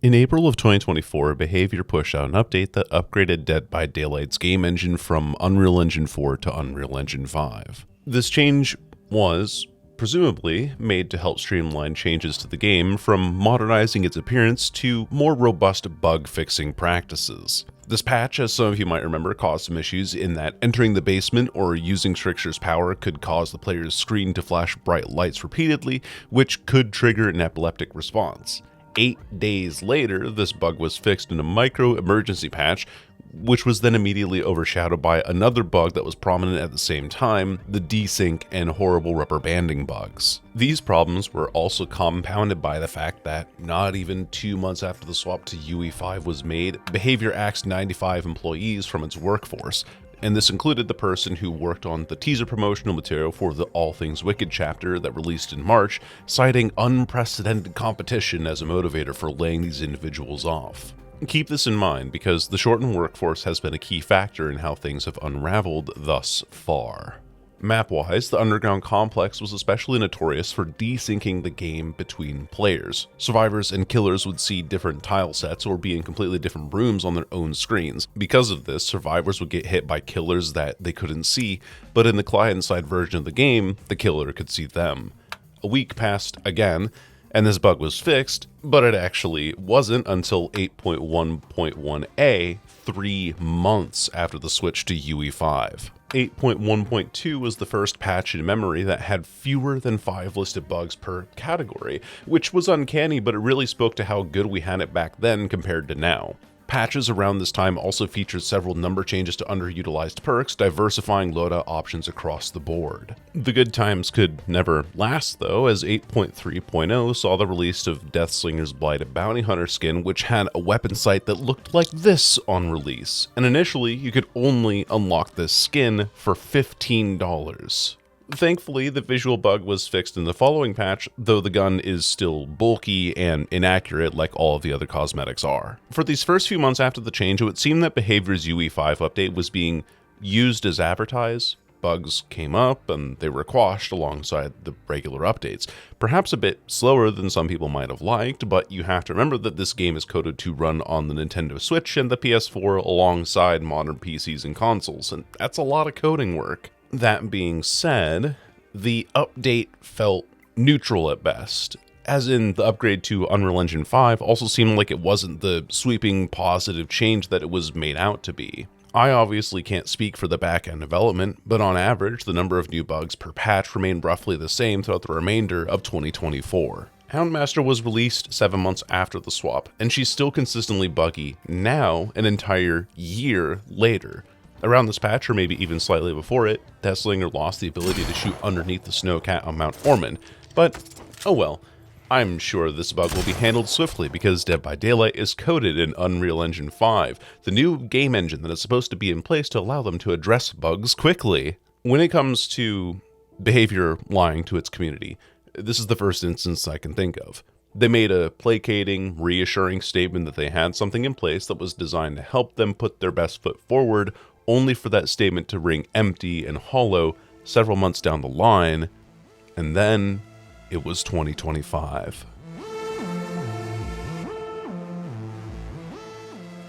In April of 2024, Behavior pushed out an update that upgraded Dead by Daylight's game engine from Unreal Engine 4 to Unreal Engine 5. This change was, presumably, made to help streamline changes to the game, from modernizing its appearance to more robust bug-fixing practices. This patch, as some of you might remember, caused some issues in that entering the basement or using Strixer's power could cause the player's screen to flash bright lights repeatedly, which could trigger an epileptic response. 8 days later, this bug was fixed in a micro-emergency patch, which was then immediately overshadowed by another bug that was prominent at the same time, the desync and horrible rubber banding bugs. These problems were also compounded by the fact that not even 2 months after the swap to UE5 was made, Behavior axed 95 employees from its workforce, and this included the person who worked on the teaser promotional material for the All Things Wicked chapter that released in March, citing unprecedented competition as a motivator for laying these individuals off. Keep this in mind, because the shortened workforce has been a key factor in how things have unraveled thus far. Map-wise, the Underground Complex was especially notorious for desyncing the game between players. Survivors and killers would see different tile sets or be in completely different rooms on their own screens. Because of this, survivors would get hit by killers that they couldn't see, but in the client-side version of the game, the killer could see them. A week passed again, and this bug was fixed, but it actually wasn't until 8.1.1a, 3 months after the switch to UE5. 8.1.2 was the first patch in memory that had fewer than 5 listed bugs per category, which was uncanny, but it really spoke to how good we had it back then compared to now. Patches around this time also featured several number changes to underutilized perks, diversifying loadout options across the board. The good times could never last though, as 8.3.0 saw the release of Deathslinger's Blighted Bounty Hunter skin, which had a weapon sight that looked like this on release, and initially you could only unlock this skin for $15. Thankfully, the visual bug was fixed in the following patch, though the gun is still bulky and inaccurate like all of the other cosmetics are. For these first few months after the change, it would seem that Behavior's UE5 update was being used as advertised. Bugs came up and they were quashed alongside the regular updates. Perhaps a bit slower than some people might have liked, but you have to remember that this game is coded to run on the Nintendo Switch and the PS4 alongside modern PCs and consoles, and that's a lot of coding work. That being said, the update felt neutral at best, as in the upgrade to Unreal Engine 5 also seemed like it wasn't the sweeping positive change that it was made out to be. I obviously can't speak for the back-end development, but on average, the number of new bugs per patch remained roughly the same throughout the remainder of 2024. Houndmaster was released 7 months after the swap, and she's still consistently buggy now, an entire year later. Around this patch, or maybe even slightly before it, Deathslinger lost the ability to shoot underneath the snowcat on Mount Ormond, but oh well. I'm sure this bug will be handled swiftly because Dead by Daylight is coded in Unreal Engine 5, the new game engine that is supposed to be in place to allow them to address bugs quickly. When it comes to Behavior lying to its community, this is the first instance I can think of. They made a placating, reassuring statement that they had something in place that was designed to help them put their best foot forward, only for that statement to ring empty and hollow several months down the line, and then it was 2025.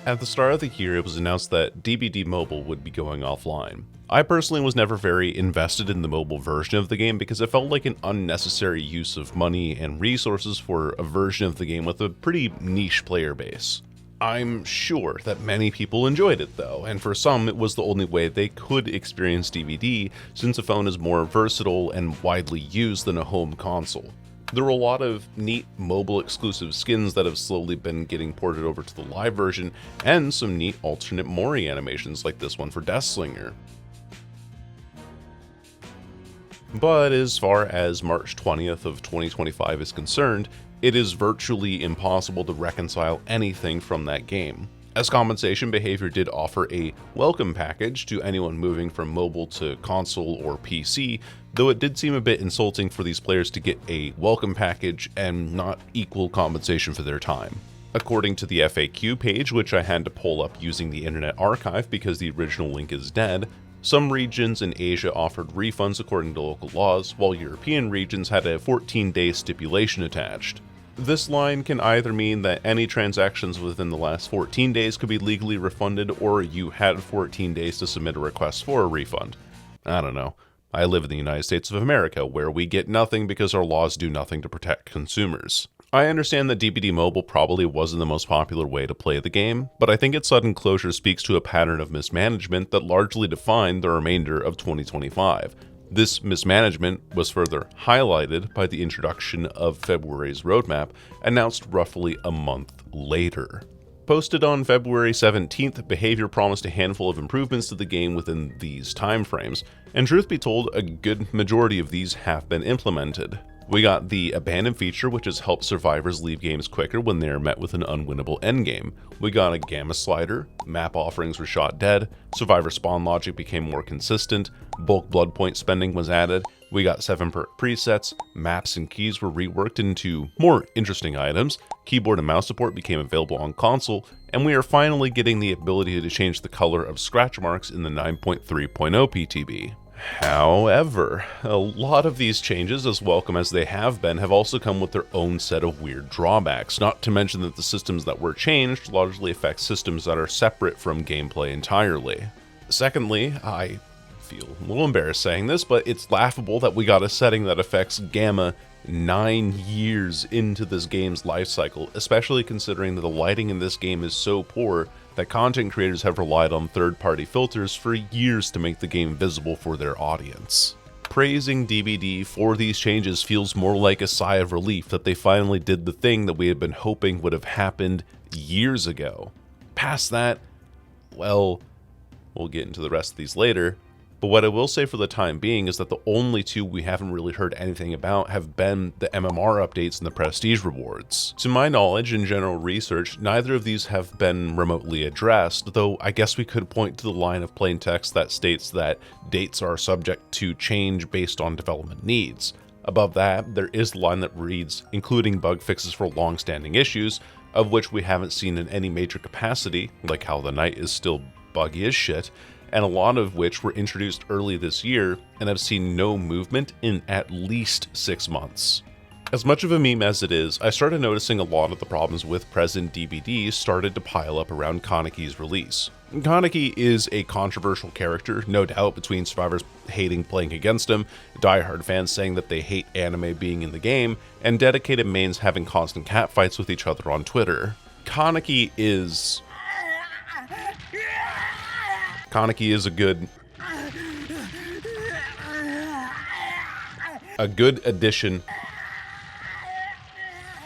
At the start of the year, it was announced that DBD Mobile would be going offline. I personally was never very invested in the mobile version of the game because it felt like an unnecessary use of money and resources for a version of the game with a pretty niche player base. I'm sure that many people enjoyed it though, and for some it was the only way they could experience DBD since a phone is more versatile and widely used than a home console. There were a lot of neat mobile exclusive skins that have slowly been getting ported over to the live version, and some neat alternate Mori animations like this one for Deathslinger. But as far as March 20th of 2025 is concerned, it is virtually impossible to reconcile anything from that game. As compensation, Behavior did offer a welcome package to anyone moving from mobile to console or PC, though it did seem a bit insulting for these players to get a welcome package and not equal compensation for their time. According to the FAQ page, which I had to pull up using the Internet Archive because the original link is dead, some regions in Asia offered refunds according to local laws, while European regions had a 14-day stipulation attached. This line can either mean that any transactions within the last 14 days could be legally refunded, or you had 14 days to submit a request for a refund. I don't know. I live in the United States of America, where we get nothing because our laws do nothing to protect consumers. I understand that DBD Mobile probably wasn't the most popular way to play the game, but I think its sudden closure speaks to a pattern of mismanagement that largely defined the remainder of 2025. This mismanagement was further highlighted by the introduction of February's roadmap, announced roughly a month later. Posted on February 17th, Behavior promised a handful of improvements to the game within these timeframes, and truth be told, a good majority of these have been implemented. We got the Abandon feature, which has helped survivors leave games quicker when they are met with an unwinnable endgame. We got a Gamma slider, map offerings were shot dead, survivor spawn logic became more consistent, bulk blood point spending was added, we got 7 perk presets, maps and keys were reworked into more interesting items, keyboard and mouse support became available on console, and we are finally getting the ability to change the color of scratch marks in the 9.3.0 PTB. However, a lot of these changes, as welcome as they have been, have also come with their own set of weird drawbacks, not to mention that the systems that were changed largely affect systems that are separate from gameplay entirely. Secondly, I feel a little embarrassed saying this, but it's laughable that we got a setting that affects Gamma 9 years into this game's life cycle, especially considering that the lighting in this game is so poor that content creators have relied on third-party filters for years to make the game visible for their audience. Praising DBD for these changes feels more like a sigh of relief that they finally did the thing that we had been hoping would have happened years ago. Past that, well, we'll get into the rest of these later, but what I will say for the time being is that the only two we haven't really heard anything about have been the MMR updates and the prestige rewards. To my knowledge and general research, neither of these have been remotely addressed, though I guess we could point to the line of plain text that states that dates are subject to change based on development needs. Above that, there is the line that reads, including bug fixes for long-standing issues, of which we haven't seen in any major capacity, like how the night is still buggy as shit, and a lot of which were introduced early this year and have seen no movement in at least 6 months. As much of a meme as it is, I started noticing a lot of the problems with present DBD started to pile up around Kaneki's release. Kaneki is a controversial character, no doubt, between survivors hating playing against him, diehard fans saying that they hate anime being in the game, and dedicated mains having constant catfights with each other on Twitter. Kaneki is a good addition.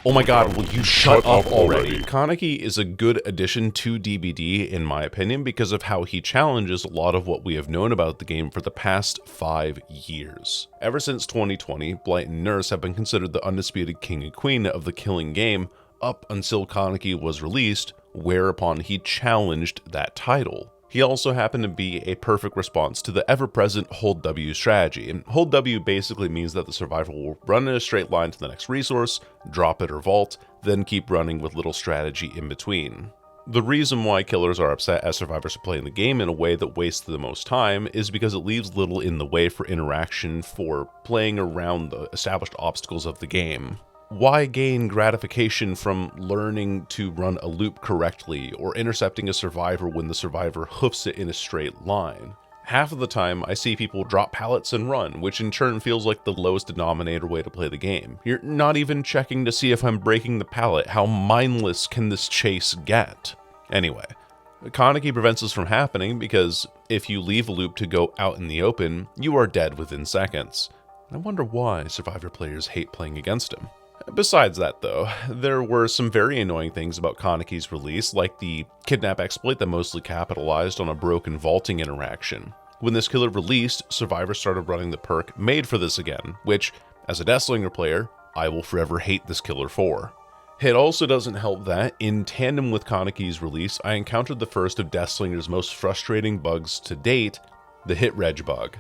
Oh my god, will you shut up already? Kaneki is a good addition to DBD in my opinion because of how he challenges a lot of what we have known about the game for the past 5 years. Ever since 2020, Blight and Nurse have been considered the undisputed king and queen of the killing game up until Kaneki was released, whereupon he challenged that title. He also happened to be a perfect response to the ever-present Hold W strategy, and Hold W basically means that the survivor will run in a straight line to the next resource, drop it or vault, then keep running with little strategy in between. The reason why killers are upset as survivors are playing the game in a way that wastes the most time is because it leaves little in the way for interaction for playing around the established obstacles of the game. Why gain gratification from learning to run a loop correctly or intercepting a survivor when the survivor hoofs it in a straight line? Half of the time, I see people drop pallets and run, which in turn feels like the lowest denominator way to play the game. You're not even checking to see if I'm breaking the pallet. How mindless can this chase get? Anyway, Kaneki prevents this from happening because if you leave a loop to go out in the open, you are dead within seconds. I wonder why survivor players hate playing against him. Besides that though, there were some very annoying things about Kaneki's release, like the kidnap exploit that mostly capitalized on a broken vaulting interaction. When this killer released, survivors started running the perk made for this again, which, as a Deathslinger player, I will forever hate this killer for. It also doesn't help that, in tandem with Kaneki's release, I encountered the first of Deathslinger's most frustrating bugs to date, the hit reg bug.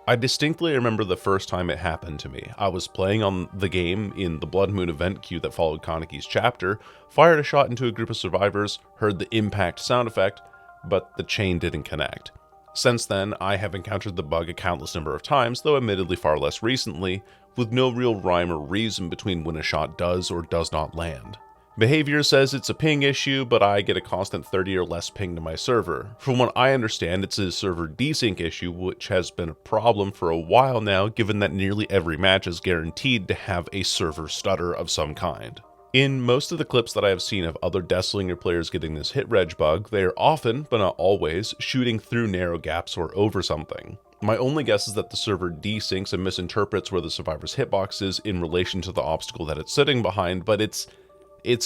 I distinctly remember the first time it happened to me. I was playing on the game in the Blood Moon event queue that followed Kaneki's chapter, fired a shot into a group of survivors, heard the impact sound effect, but the chain didn't connect. Since then, I have encountered the bug a countless number of times, though admittedly far less recently, with no real rhyme or reason between when a shot does or does not land. Behavior says it's a ping issue, but I get a constant 30 or less ping to my server. From what I understand, it's a server desync issue, which has been a problem for a while now, given that nearly every match is guaranteed to have a server stutter of some kind. In most of the clips that I have seen of other Deathslinger players getting this hit reg bug, they are often, but not always, shooting through narrow gaps or over something. My only guess is that the server desyncs and misinterprets where the survivor's hitbox is in relation to the obstacle that it's sitting behind, but it's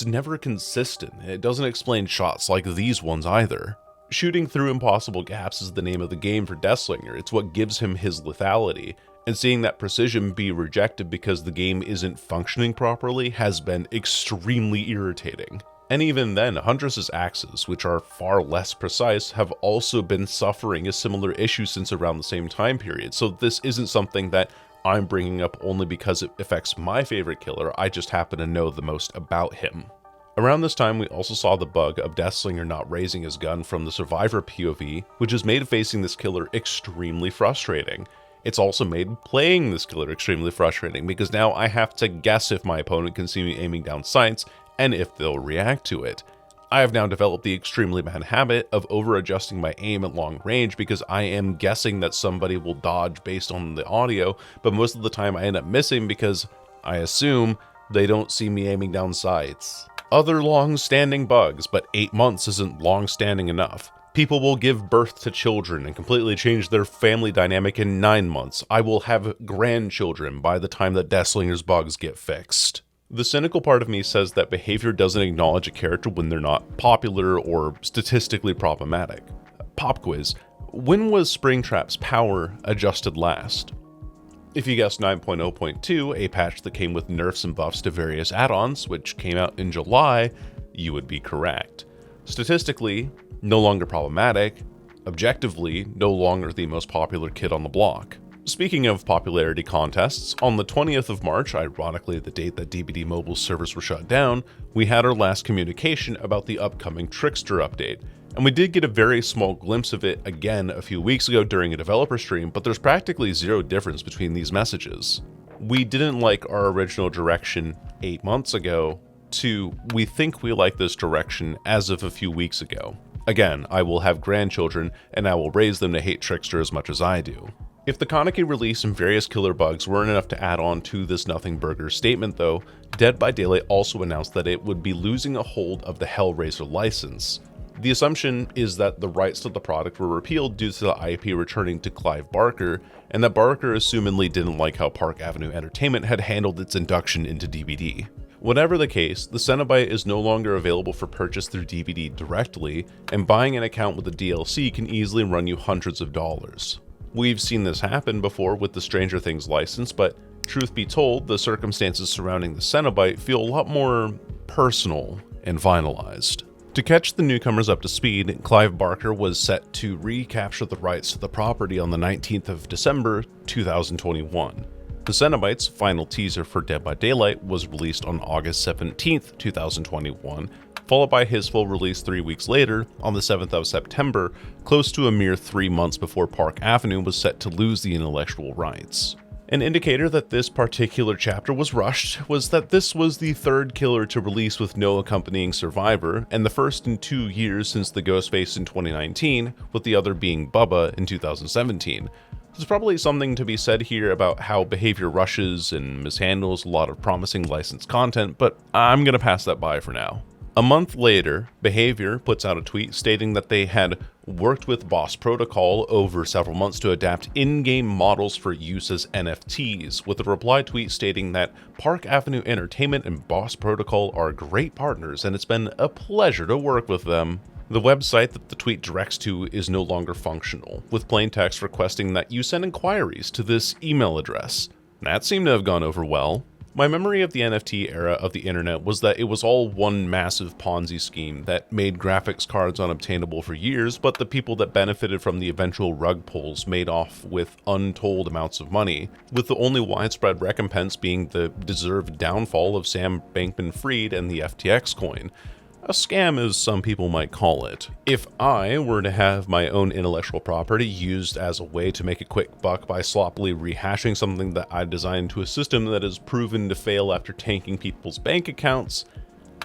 never consistent. It doesn't explain shots like these ones either. Shooting through impossible gaps is the name of the game for Deathslinger. It's what gives him his lethality, and seeing that precision be rejected because the game isn't functioning properly has been extremely irritating. And even then, Huntress's axes, which are far less precise, have also been suffering a similar issue since around the same time period, so this isn't something that I'm bringing up only because it affects my favorite killer, I just happen to know the most about him. Around this time, we also saw the bug of Deathslinger not raising his gun from the survivor POV, which has made facing this killer extremely frustrating. It's also made playing this killer extremely frustrating, because now I have to guess if my opponent can see me aiming down sights, and if they'll react to it. I have now developed the extremely bad habit of over-adjusting my aim at long range because I am guessing that somebody will dodge based on the audio, but most of the time I end up missing because I assume they don't see me aiming down sights. Other long-standing bugs, but 8 months isn't long-standing enough. People will give birth to children and completely change their family dynamic in 9 months. I will have grandchildren by the time that Deathslinger's bugs get fixed. The cynical part of me says that behavior doesn't acknowledge a character when they're not popular or statistically problematic. Pop quiz. When was Springtrap's power adjusted last? If you guessed 9.0.2, a patch that came with nerfs and buffs to various add-ons, which came out in July, you would be correct. Statistically, no longer problematic. Objectively, no longer the most popular kid on the block. Speaking of popularity contests, on the 20th of March, ironically the date that DBD mobile servers were shut down, we had our last communication about the upcoming Trickster update. And we did get a very small glimpse of it again a few weeks ago during a developer stream, but there's practically zero difference between these messages. We didn't like our original direction 8 months ago, to we think we like this direction as of a few weeks ago. Again, I will have grandchildren, and I will raise them to hate Trickster as much as I do. If the Kaneki release and various killer bugs weren't enough to add on to this nothing burger statement though, Dead by Daylight also announced that it would be losing a hold of the Hellraiser license. The assumption is that the rights to the product were repealed due to the IP returning to Clive Barker, and that Barker assumedly didn't like how Park Avenue Entertainment had handled its induction into DBD. Whatever the case, the Cenobite is no longer available for purchase through DBD directly, and buying an account with the DLC can easily run you hundreds of dollars. We've seen this happen before with the Stranger Things license, but truth be told, the circumstances surrounding the Cenobite feel a lot more personal and finalized. To catch the newcomers up to speed, Clive Barker was set to recapture the rights to the property on the 19th of December 2021. The Cenobite's final teaser for Dead by Daylight was released on August 17th, 2021, followed by his full release 3 weeks later, on the 7th of September, close to a mere 3 months before Park Avenue was set to lose the intellectual rights. An indicator that this particular chapter was rushed was that this was the third killer to release with no accompanying survivor, and the first in 2 years since the Ghostface in 2019, with the other being Bubba in 2017. There's probably something to be said here about how behavior rushes and mishandles a lot of promising licensed content, but I'm gonna pass that by for now. A month later, Behavior puts out a tweet stating that they had worked with Boss Protocol over several months to adapt in-game models for use as NFTs, with a reply tweet stating that Park Avenue Entertainment and Boss Protocol are great partners and it's been a pleasure to work with them. The website that the tweet directs to is no longer functional, with plain text requesting that you send inquiries to this email address. That seemed to have gone over well. My memory of the NFT era of the internet was that it was all one massive Ponzi scheme that made graphics cards unobtainable for years, but the people that benefited from the eventual rug pulls made off with untold amounts of money, with the only widespread recompense being the deserved downfall of Sam Bankman-Fried and the FTX coin. A scam, as some people might call it. If I were to have my own intellectual property used as a way to make a quick buck by sloppily rehashing something that I designed to a system that is proven to fail after tanking people's bank accounts,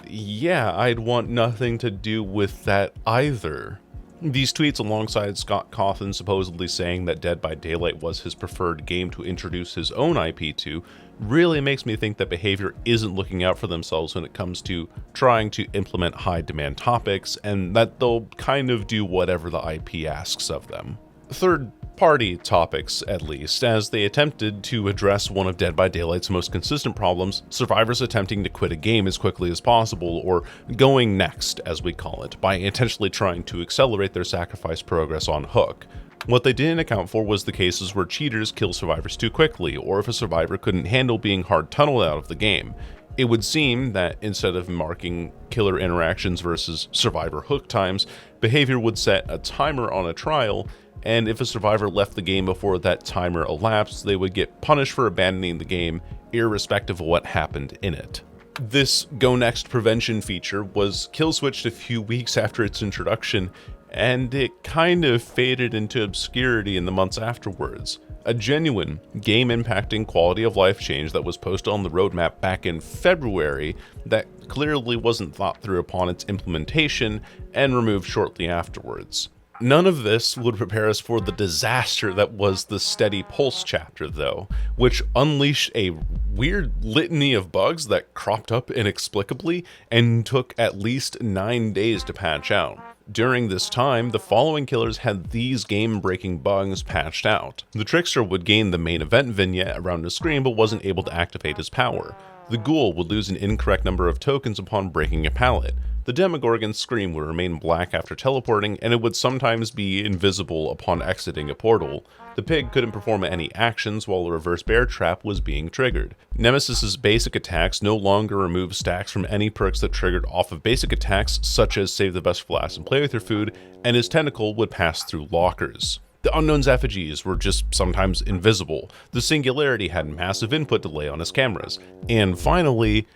yeah, I'd want nothing to do with that either. These tweets, alongside Scott Cawthon supposedly saying that Dead by Daylight was his preferred game to introduce his own IP to, really makes me think that Behavior isn't looking out for themselves when it comes to trying to implement high-demand topics, and that they'll kind of do whatever the IP asks of them. Third-party topics, at least, as they attempted to address one of Dead by Daylight's most consistent problems, survivors attempting to quit a game as quickly as possible, or going next, as we call it, by intentionally trying to accelerate their sacrifice progress on hook. What they didn't account for was the cases where cheaters kill survivors too quickly, or if a survivor couldn't handle being hard tunneled out of the game. It would seem that instead of marking killer interactions versus survivor hook times, Behavior would set a timer on a trial, and if a survivor left the game before that timer elapsed, they would get punished for abandoning the game, irrespective of what happened in it. This Go Next prevention feature was kill switched a few weeks after its introduction, and it kind of faded into obscurity in the months afterwards. A genuine, game-impacting quality of life change that was posted on the roadmap back in February that clearly wasn't thought through upon its implementation and removed shortly afterwards. None of this would prepare us for the disaster that was the Steady Pulse chapter, though, which unleashed a weird litany of bugs that cropped up inexplicably and took at least 9 days to patch out. During this time, the following killers had these game-breaking bugs patched out. The Trickster would gain the main event vignette around his screen but wasn't able to activate his power. The Ghoul would lose an incorrect number of tokens upon breaking a pallet. The Demogorgon's screen would remain black after teleporting, and it would sometimes be invisible upon exiting a portal. The Pig couldn't perform any actions while a reverse bear trap was being triggered. Nemesis's basic attacks no longer remove stacks from any perks that triggered off of basic attacks, such as save the best for last and play with your food, and his tentacle would pass through lockers. The Unknown's effigies were just sometimes invisible. The Singularity had massive input delay on his cameras. And finally,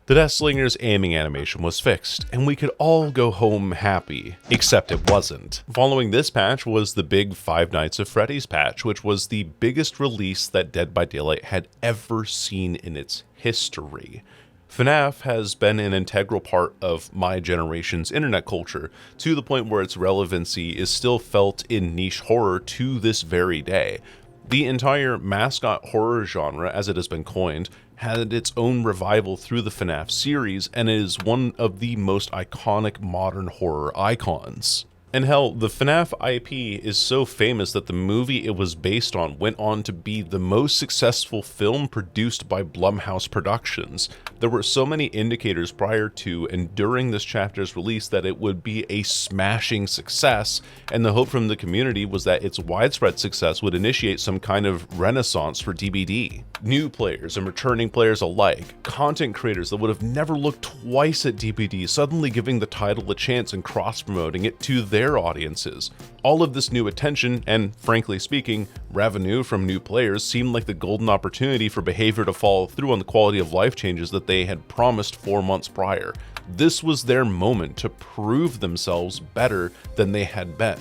the Deathslinger's aiming animation was fixed, and we could all go home happy. Except it wasn't. Following this patch was the big Five Nights at Freddy's patch, which was the biggest release that Dead by Daylight had ever seen in its history. FNAF has been an integral part of my generation's internet culture, to the point where its relevancy is still felt in niche horror to this very day. The entire mascot horror genre, as it has been coined, had its own revival through the FNAF series and is one of the most iconic modern horror icons. And hell, the FNAF IP is so famous that the movie it was based on went on to be the most successful film produced by Blumhouse Productions. There were so many indicators prior to and during this chapter's release that it would be a smashing success, and the hope from the community was that its widespread success would initiate some kind of renaissance for DBD. New players and returning players alike, content creators that would have never looked twice at DBD suddenly giving the title a chance and cross-promoting it to their audiences. All of this new attention and, frankly speaking, revenue from new players seemed like the golden opportunity for Behavior to follow through on the quality of life changes that they had promised 4 months prior. This was their moment to prove themselves better than they had been.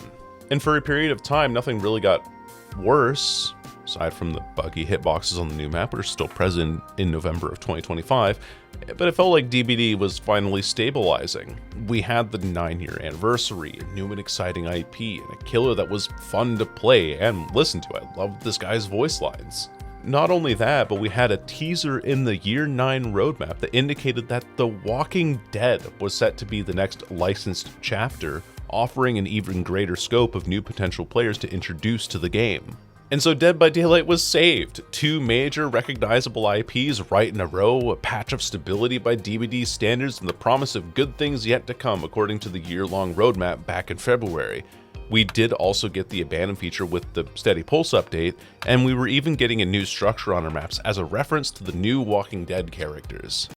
And for a period of time, nothing really got worse, aside from the buggy hitboxes on the new map, which are still present in November of 2025, but it felt like DBD was finally stabilizing. We had the 9-year anniversary, a new and exciting IP, and a killer that was fun to play and listen to. I loved this guy's voice lines. Not only that, but we had a teaser in the Year 9 roadmap that indicated that The Walking Dead was set to be the next licensed chapter, offering an even greater scope of new potential players to introduce to the game. And so Dead by Daylight was saved. 2 major recognizable IPs right in a row, a patch of stability by DBD standards, and the promise of good things yet to come according to the year-long roadmap back in February. We did also get the abandon feature with the Steady Pulse update, and we were even getting a new structure on our maps as a reference to the new Walking Dead characters.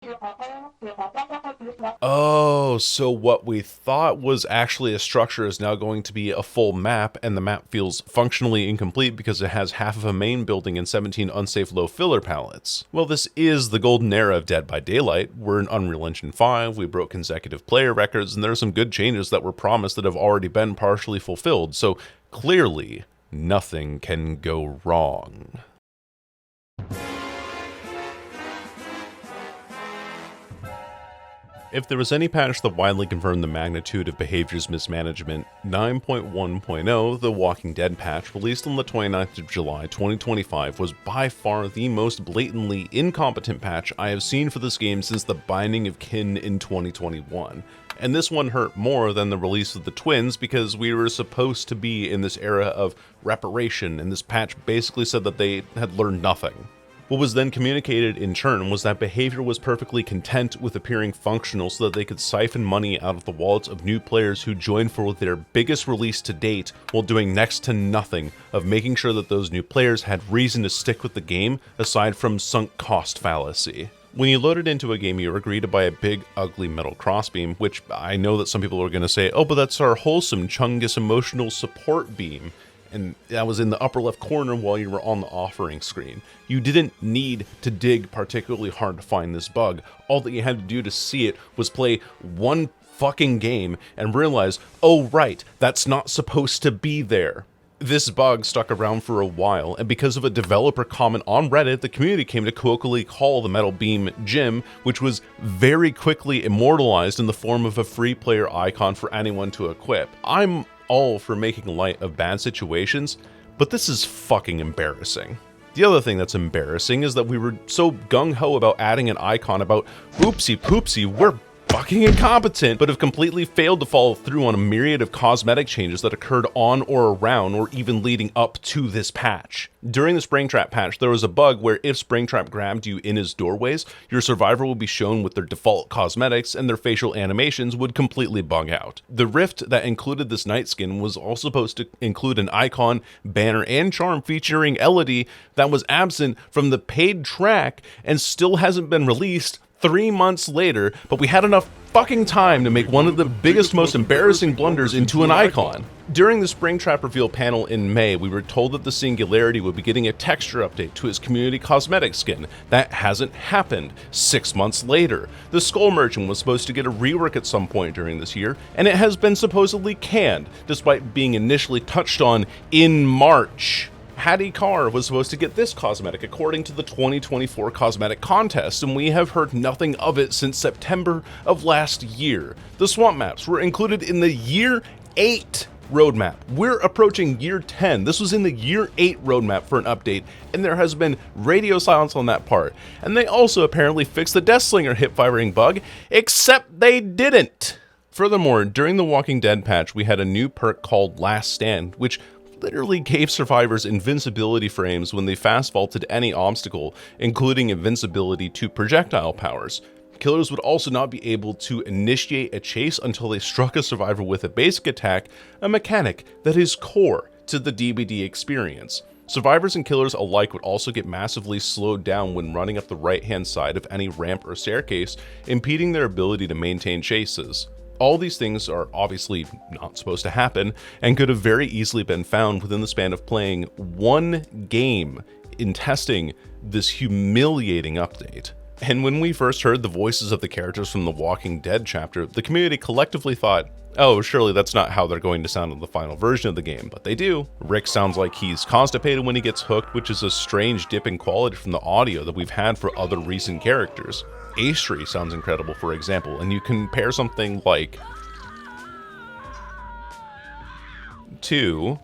Oh, so what we thought was actually a structure is now going to be a full map, and the map feels functionally incomplete because it has half of a main building and 17 unsafe low filler palettes. Well, this is the golden era of Dead by Daylight. We're in Unreal Engine 5, we broke consecutive player records, and there are some good changes that were promised that have already been partially fulfilled, so clearly, nothing can go wrong. If there was any patch that widely confirmed the magnitude of behaviors mismanagement, 9.1.0, the Walking Dead patch, released on the 29th of July 2025, was by far the most blatantly incompetent patch I have seen for this game since the Binding of Kin in 2021. And this one hurt more than the release of the Twins because we were supposed to be in this era of reparation, and this patch basically said that they had learned nothing. What was then communicated in turn was that behavior was perfectly content with appearing functional so that they could siphon money out of the wallets of new players who joined for their biggest release to date while doing next to nothing of making sure that those new players had reason to stick with the game aside from sunk cost fallacy. When you load it into a game, you are greeted by a big, ugly metal crossbeam, which I know that some people are going to say, oh, but that's our wholesome Chungus emotional support beam. And that was in the upper left corner while you were on the offering screen. You didn't need to dig particularly hard to find this bug. All that you had to do to see it was play one fucking game and realize, oh right, that's not supposed to be there. This bug stuck around for a while, and because of a developer comment on Reddit, the community came to colloquially call the metal beam Jim, which was very quickly immortalized in the form of a free player icon for anyone to equip. I'm all for making light of bad situations, but this is fucking embarrassing. The other thing that's embarrassing is that we were so gung-ho about adding an icon about oopsie poopsie, we're fucking incompetent, but have completely failed to follow through on a myriad of cosmetic changes that occurred on or around or even leading up to this patch. During the Springtrap patch, there was a bug where if Springtrap grabbed you in his doorways, your survivor would be shown with their default cosmetics and their facial animations would completely bug out. The rift that included this night skin was also supposed to include an icon, banner, and charm featuring Elodie that was absent from the paid track and still hasn't been released 3 months later, but we had enough fucking time to make one of the biggest, most embarrassing blunders into an icon. During the Springtrap reveal panel in May, we were told that the Singularity would be getting a texture update to his community cosmetic skin. That hasn't happened. 6 months later, the Skull Merchant was supposed to get a rework at some point during this year, and it has been supposedly canned, despite being initially touched on in March. Hattie Carr was supposed to get this cosmetic according to the 2024 cosmetic contest, and we have heard nothing of it since September of last year. The swamp maps were included in the Year 8 roadmap. We're approaching Year 10. This was in the Year 8 roadmap for an update, and there has been radio silence on that part. And they also apparently fixed the Deathslinger hip-firing bug, except they didn't. Furthermore, during the Walking Dead patch, we had a new perk called Last Stand, which literally gave survivors invincibility frames when they fast vaulted any obstacle, including invincibility to projectile powers. Killers would also not be able to initiate a chase until they struck a survivor with a basic attack, a mechanic that is core to the DBD experience. Survivors and killers alike would also get massively slowed down when running up the right-hand side of any ramp or staircase, impeding their ability to maintain chases. All these things are obviously not supposed to happen and could have very easily been found within the span of playing one game in testing this humiliating update. And when we first heard the voices of the characters from the Walking Dead chapter, the community collectively thought, oh, surely that's not how they're going to sound in the final version of the game, but they do. Rick sounds like he's constipated when he gets hooked, which is a strange dip in quality from the audio that we've had for other recent characters. Astri sounds incredible, for example, and you compare something like to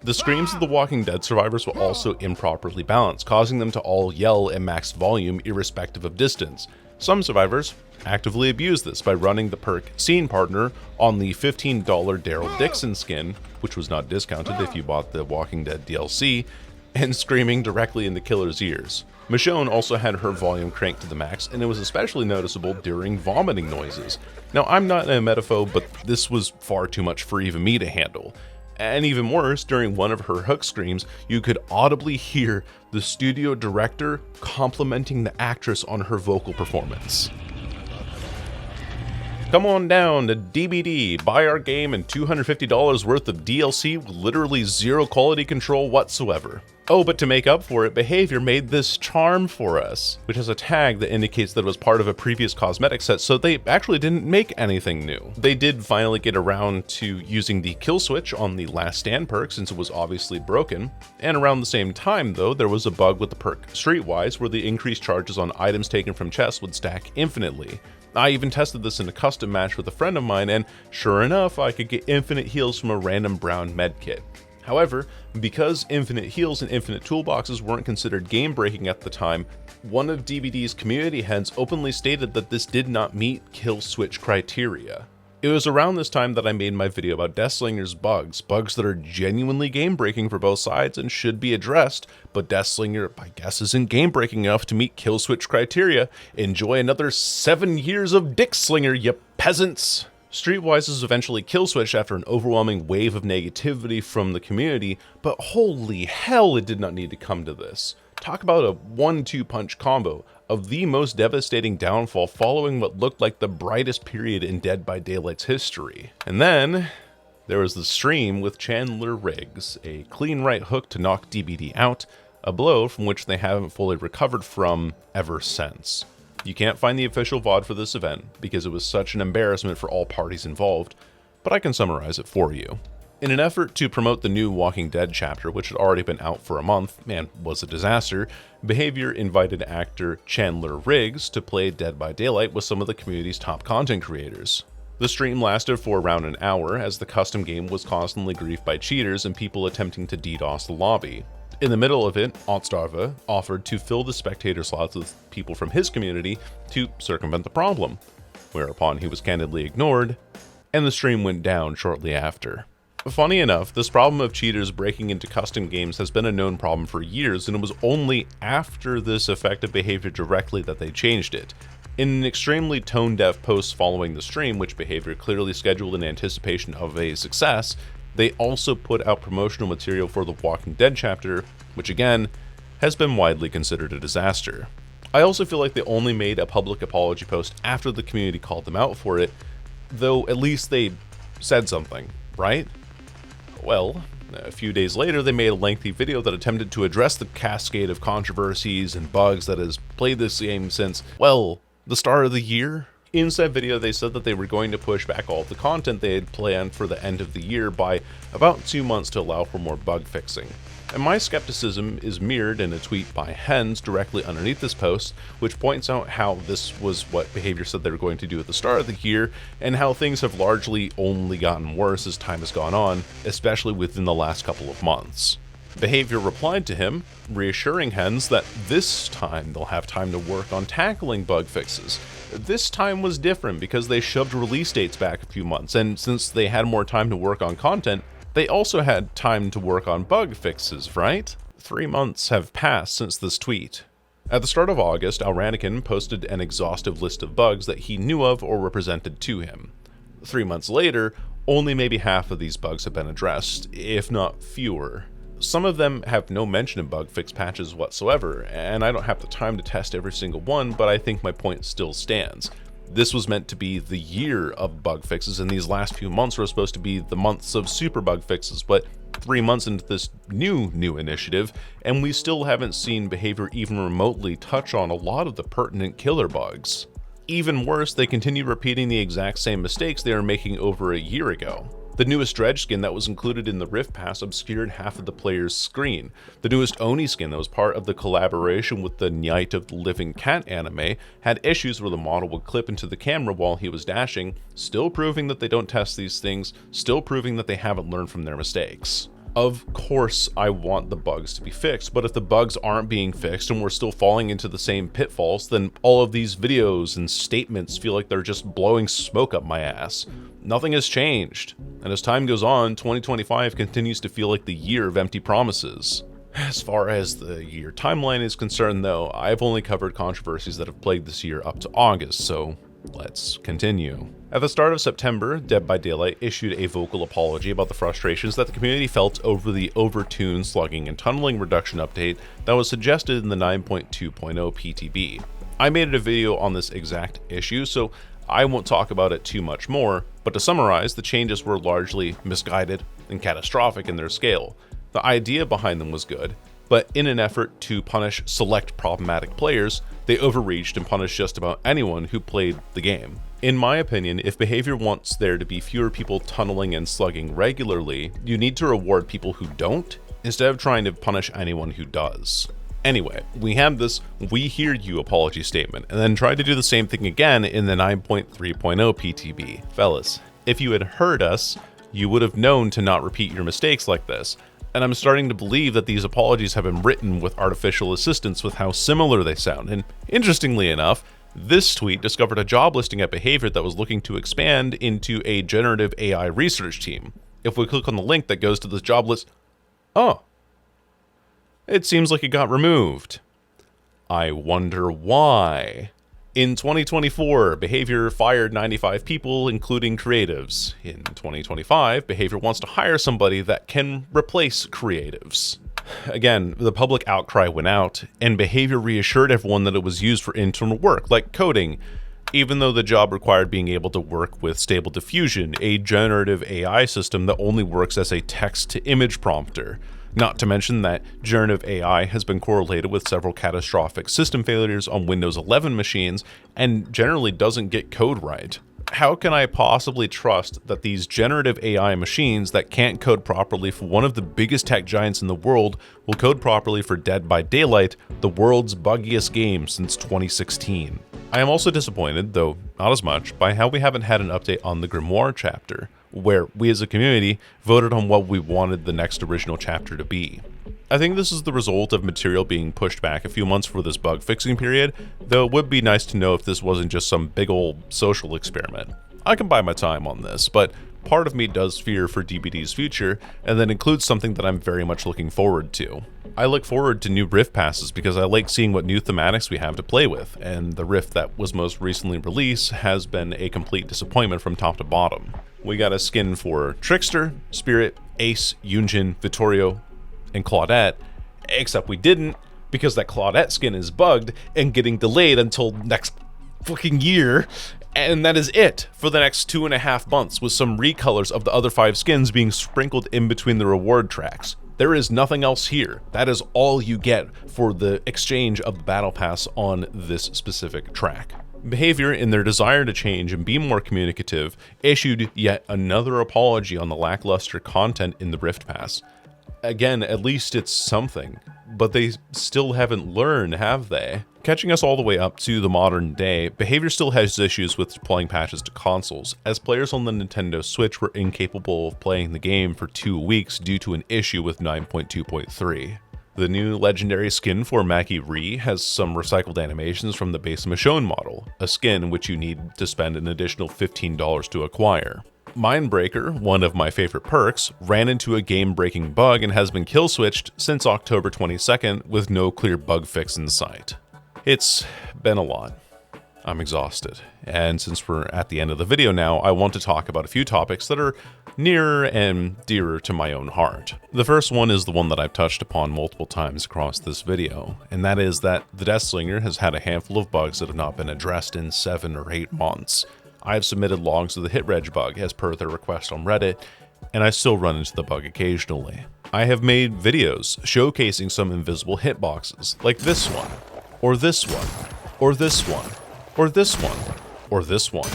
the screams of the Walking Dead survivors were also improperly balanced, causing them to all yell at max volume irrespective of distance. Some survivors actively abused this by running the perk Scene Partner on the $15 Daryl Dixon skin, which was not discounted if you bought the Walking Dead DLC, and screaming directly in the killer's ears. Michonne also had her volume cranked to the max, and it was especially noticeable during vomiting noises. Now, I'm not an emetophobe, but this was far too much for even me to handle. And even worse, during one of her hook screams, you could audibly hear the studio director complimenting the actress on her vocal performance. Come on down to DBD, buy our game and $250 worth of DLC with literally zero quality control whatsoever. Oh, but to make up for it, Behavior made this charm for us, which has a tag that indicates that it was part of a previous cosmetic set, so they actually didn't make anything new. They did finally get around to using the kill switch on the Last Stand perk since it was obviously broken, and around the same time though, there was a bug with the perk Streetwise where the increased charges on items taken from chests would stack infinitely. I even tested this in a custom match with a friend of mine, and sure enough, I could get infinite heals from a random brown medkit. However, because infinite heals and infinite toolboxes weren't considered game-breaking at the time, one of DBD's community heads openly stated that this did not meet kill switch criteria. It was around this time that I made my video about Deathslinger's bugs that are genuinely game-breaking for both sides and should be addressed, but Deathslinger, I guess, isn't game-breaking enough to meet kill switch criteria. Enjoy another 7 years of Dick Slinger, you peasants! Streetwise is eventually kill switched after an overwhelming wave of negativity from the community, but holy hell, it did not need to come to this. Talk about a 1-2 punch combo of the most devastating downfall following what looked like the brightest period in Dead by Daylight's history. And then there was the stream with Chandler Riggs, a clean right hook to knock DBD out, a blow from which they haven't fully recovered from ever since. You can't find the official VOD for this event because it was such an embarrassment for all parties involved, but I can summarize it for you. In an effort to promote the new Walking Dead chapter, which had already been out for a month and was a disaster, Behavior invited actor Chandler Riggs to play Dead by Daylight with some of the community's top content creators. The stream lasted for around an hour as the custom game was constantly griefed by cheaters and people attempting to DDoS the lobby. In the middle of it, Otstarva offered to fill the spectator slots with people from his community to circumvent the problem, whereupon he was candidly ignored, and the stream went down shortly after. Funny enough, this problem of cheaters breaking into custom games has been a known problem for years, and it was only after this affected Behavior directly that they changed it. In an extremely tone-deaf post following the stream, which Behavior clearly scheduled in anticipation of a success, they also put out promotional material for the Walking Dead chapter, which again, has been widely considered a disaster. I also feel like they only made a public apology post after the community called them out for it, though at least they said something, right? Well, a few days later, they made a lengthy video that attempted to address the cascade of controversies and bugs that has plagued this game since, well, the start of the year. In said video, they said that they were going to push back all of the content they had planned for the end of the year by about 2 months to allow for more bug fixing. And my skepticism is mirrored in a tweet by Hens directly underneath this post, which points out how this was what Behavior said they were going to do at the start of the year, and how things have largely only gotten worse as time has gone on, especially within the last couple of months. Behavior replied to him, reassuring Hens that this time they'll have time to work on tackling bug fixes. This time was different because they shoved release dates back a few months, and since they had more time to work on content, they also had time to work on bug fixes, right? 3 months have passed since this tweet. At the start of August, Alranican posted an exhaustive list of bugs that he knew of or were presented to him. 3 months later, only maybe half of these bugs have been addressed, if not fewer. Some of them have no mention of bug fix patches whatsoever, and I don't have the time to test every single one, but I think my point still stands. This was meant to be the year of bug fixes, and these last few months were supposed to be the months of super bug fixes, but 3 months into this new initiative, and we still haven't seen Behavior even remotely touch on a lot of the pertinent killer bugs. Even worse, they continue repeating the exact same mistakes they were making over a year ago. The newest Dredge skin that was included in the Rift Pass obscured half of the player's screen. The newest Oni skin that was part of the collaboration with the Night of the Living Cat anime had issues where the model would clip into the camera while he was dashing, still proving that they don't test these things, still proving that they haven't learned from their mistakes. Of course, I want the bugs to be fixed, but if the bugs aren't being fixed and we're still falling into the same pitfalls, then all of these videos and statements feel like they're just blowing smoke up my ass. Nothing has changed, and as time goes on, 2025 continues to feel like the year of empty promises. As far as the year timeline is concerned though, I've only covered controversies that have plagued this year up to August, so Let's continue. At the start of September, Dead by Daylight issued a vocal apology about the frustrations that the community felt over the overtuned slugging and tunneling reduction update that was suggested in the 9.2.0 PTB. I made a video on this exact issue, so I won't talk about it too much more, but to summarize, the changes were largely misguided and catastrophic in their scale. The idea behind them was good, but in an effort to punish select problematic players, they overreached and punished just about anyone who played the game. In my opinion, if behavior wants there to be fewer people tunneling and slugging regularly, you need to reward people who don't, instead of trying to punish anyone who does. Anyway, we have this "we hear you" apology statement, and then tried to do the same thing again in the 9.3.0 PTB. Fellas, if you had heard us, you would have known to not repeat your mistakes like this. And I'm starting to believe that these apologies have been written with artificial assistance with how similar they sound. And interestingly enough, this tweet discovered a job listing at Behavior that was looking to expand into a generative AI research team. If we click on the link that goes to this job list, oh, it seems like it got removed. I wonder why. In 2024, Behavior fired 95 people, including creatives. In 2025, Behavior wants to hire somebody that can replace creatives. Again, the public outcry went out, and Behavior reassured everyone that it was used for internal work, like coding, even though the job required being able to work with Stable Diffusion, a generative AI system that only works as a text-to-image prompter. Not to mention that generative AI has been correlated with several catastrophic system failures on Windows 11 machines and generally doesn't get code right. How can I possibly trust that these generative AI machines that can't code properly for one of the biggest tech giants in the world will code properly for Dead by Daylight, the world's buggiest game since 2016? I am also disappointed, though not as much, by how we haven't had an update on the Grimoire chapter, where we as a community voted on what we wanted the next original chapter to be. I think this is the result of material being pushed back a few months for this bug fixing period, though it would be nice to know if this wasn't just some big old social experiment. I can buy my time on this, but part of me does fear for DBD's future, and that includes something that I'm very much looking forward to. I look forward to new rift passes because I like seeing what new thematics we have to play with, and the rift that was most recently released has been a complete disappointment from top to bottom. We got a skin for Trickster, Spirit, Ace, Yunjin, Vittorio, and Claudette, except we didn't, because that Claudette skin is bugged and getting delayed until next fucking year, and that is it for the next 2.5 months, with some recolors of the other 5 skins being sprinkled in between the reward tracks. There is nothing else here. That is all you get for the exchange of the battle pass on this specific track. Behavior, in their desire to change and be more communicative, issued yet another apology on the lackluster content in the Rift Pass. Again, at least it's something, but they still haven't learned, have they? Catching us all the way up to the modern day, Behavior still has issues with deploying patches to consoles, as players on the Nintendo Switch were incapable of playing the game for 2 weeks due to an issue with 9.2.3. The new legendary skin for Maki Ri has some recycled animations from the base Michonne model, a skin which you need to spend an additional $15 to acquire. Mindbreaker, one of my favorite perks, ran into a game-breaking bug and has been kill-switched since October 22nd with no clear bug fix in sight. It's been a lot. I'm exhausted, and since we're at the end of the video now, I want to talk about a few topics that are nearer and dearer to my own heart. The first one is the one that I've touched upon multiple times across this video, and that is that the Deathslinger has had a handful of bugs that have not been addressed in 7 or 8 months. I've submitted logs of the hitreg bug as per their request on Reddit, and I still run into the bug occasionally. I have made videos showcasing some invisible hitboxes, like this one, or this one, or this one, or this one, or this one,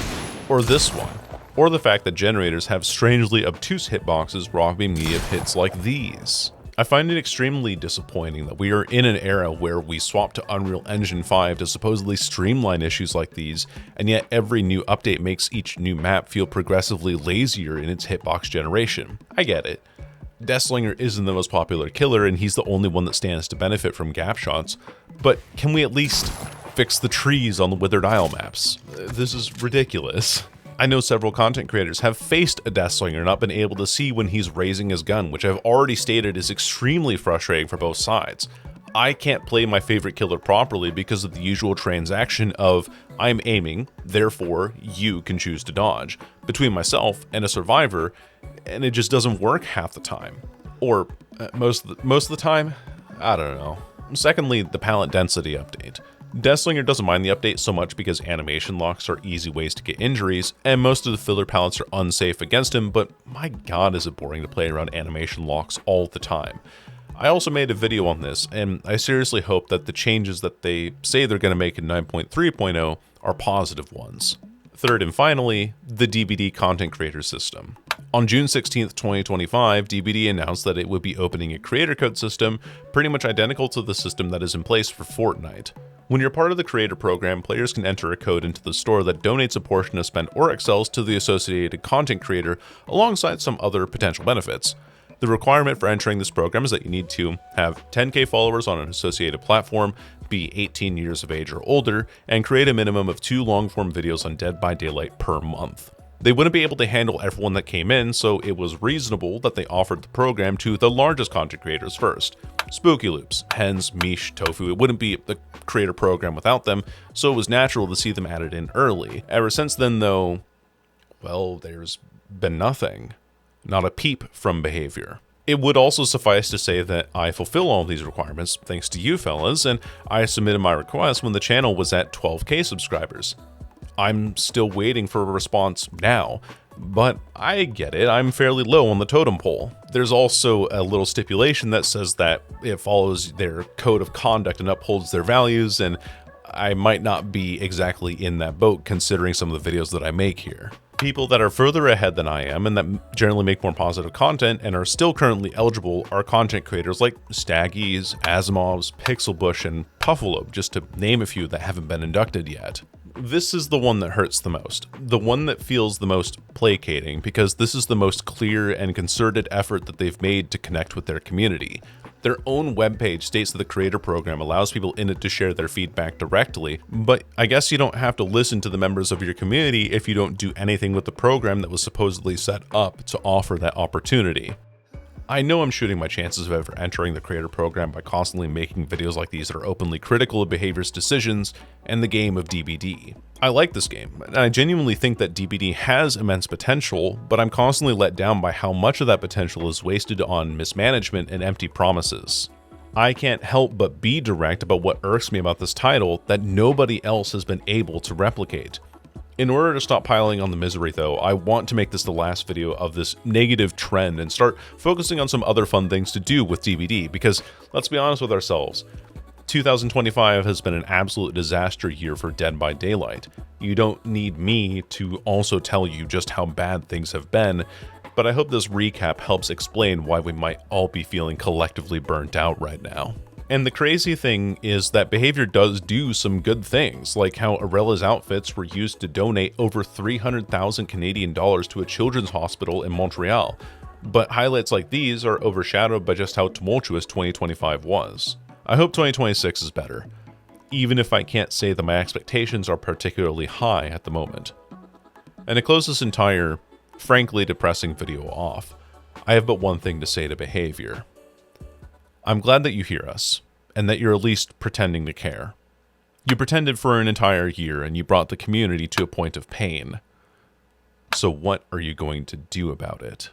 or this one, or the fact that generators have strangely obtuse hitboxes robbing me of hits like these. I find it extremely disappointing that we are in an era where we swap to Unreal Engine 5 to supposedly streamline issues like these, and yet every new update makes each new map feel progressively lazier in its hitbox generation. I get it. Deathslinger isn't the most popular killer, and he's the only one that stands to benefit from gap shots, but can we at least fix the trees on the Withered Isle maps? This is ridiculous. I know several content creators have faced a Deathslinger and not been able to see when he's raising his gun, which I've already stated is extremely frustrating for both sides. I can't play my favorite killer properly because of the usual transaction of I'm aiming, therefore you can choose to dodge, between myself and a survivor, and it just doesn't work half the time. Or most of the time? I don't know. Secondly, the palette density update. Deathslinger doesn't mind the update so much because animation locks are easy ways to get injuries, and most of the filler palettes are unsafe against him, but my god is it boring to play around animation locks all the time. I also made a video on this, and I seriously hope that the changes that they say they're going to make in 9.3.0 are positive ones. Third and finally, the DBD content creator system. On June 16th, 2025, DBD announced that it would be opening a creator code system pretty much identical to the system that is in place for Fortnite. When you're part of the creator program, players can enter a code into the store that donates a portion of spent Oryx cells to the associated content creator alongside some other potential benefits. The requirement for entering this program is that you need to have 10k followers on an associated platform, be 18 years of age or older, and create a minimum of 2 long-form videos on Dead by Daylight per month. They wouldn't be able to handle everyone that came in, so it was reasonable that they offered the program to the largest content creators first. Spooky Loops, Hens, Mish, Tofu, it wouldn't be the creator program without them, so it was natural to see them added in early. Ever since then though, well, there's been nothing. Not a peep from behavior. It would also suffice to say that I fulfill all these requirements thanks to you fellas, and I submitted my request when the channel was at 12k subscribers. I'm still waiting for a response now, but I get it, I'm fairly low on the totem pole. There's also a little stipulation that says that it follows their code of conduct and upholds their values, and I might not be exactly in that boat considering some of the videos that I make here. People that are further ahead than I am and that generally make more positive content and are still currently eligible are content creators like Staggies, Asimovs, Pixelbush, and Puffalope, just to name a few that haven't been inducted yet. This is the one that hurts the most, the one that feels the most placating, because this is the most clear and concerted effort that they've made to connect with their community. Their own webpage states that the creator program allows people in it to share their feedback directly, but I guess you don't have to listen to the members of your community if you don't do anything with the program that was supposedly set up to offer that opportunity. I know I'm shooting my chances of ever entering the creator program by constantly making videos like these that are openly critical of behavior's decisions and the game of DBD. I like this game, and I genuinely think that DBD has immense potential, but I'm constantly let down by how much of that potential is wasted on mismanagement and empty promises. I can't help but be direct about what irks me about this title that nobody else has been able to replicate. In order to stop piling on the misery though, I want to make this the last video of this negative trend and start focusing on some other fun things to do with DBD, because let's be honest with ourselves, 2025 has been an absolute disaster year for Dead by Daylight. You don't need me to also tell you just how bad things have been, but I hope this recap helps explain why we might all be feeling collectively burnt out right now. And the crazy thing is that behavior does do some good things, like how Arella's outfits were used to donate over 300,000 Canadian dollars to a children's hospital in Montreal. But highlights like these are overshadowed by just how tumultuous 2025 was. I hope 2026 is better, even if I can't say that my expectations are particularly high at the moment. And to close this entire, frankly depressing video off, I have but one thing to say to behavior. I'm glad that you hear us, and that you're at least pretending to care. You pretended for an entire year, and you brought the community to a point of pain. So what are you going to do about it?